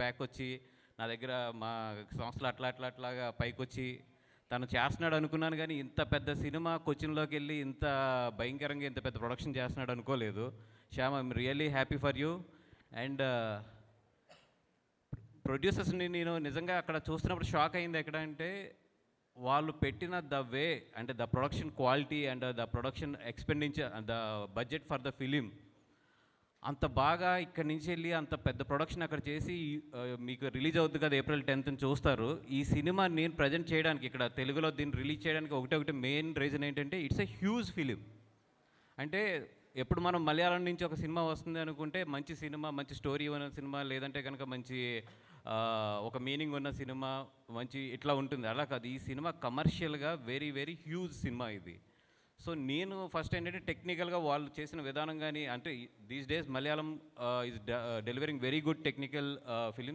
Back వచ్చి నా దగ్గర మా సంస్థలో అట్లాగా పైకొచ్చి తను చేస్తున్నాడు అనుకున్నాను, కానీ ఇంత పెద్ద సినిమా కొచ్చిన్లోకి వెళ్ళి ఇంత భయంకరంగా ఇంత పెద్ద ప్రొడక్షన్ చేస్తున్నాడు అనుకోలేదు. Shyam, I'm really happy for you. And ప్రొడ్యూసర్స్ని నేను నిజంగా అక్కడ చూస్తున్నప్పుడు షాక్ అయింది. ఎక్కడ అంటే వాళ్ళు పెట్టిన ద వే, అంటే the production quality and the production expenditure, the budget for the film అంత బాగా ఇక్కడి నుంచి వెళ్ళి అంత పెద్ద ప్రొడక్షన్ అక్కడ చేసి మీకు రిలీజ్ అవుతుంది కదా April 10th చూస్తారు. ఈ సినిమా నేను ప్రజెంట్ చేయడానికి ఇక్కడ తెలుగులో దీన్ని రిలీజ్ చేయడానికి ఒకటే మెయిన్ రీజన్ ఏంటంటే ఇట్స్ ఎ హ్యూజ్ ఫిలిం. అంటే ఎప్పుడు మనం మలయాళం నుంచి ఒక సినిమా వస్తుంది అనుకుంటే మంచి సినిమా, మంచి స్టోరీ ఉన్న సినిమా, లేదంటే కనుక మంచి ఒక మీనింగ్ ఉన్న సినిమా, మంచి ఇట్లా ఉంటుంది. అలా కాదు, ఈ సినిమా కమర్షియల్గా వెరీ వెరీ హ్యూజ్ సినిమా ఇది. సో నేను ఫస్ట్ ఏంటంటే టెక్నికల్గా వాళ్ళు చేసిన విధానం కానీ, అంటే these days Malayalam is delivering very good technical films.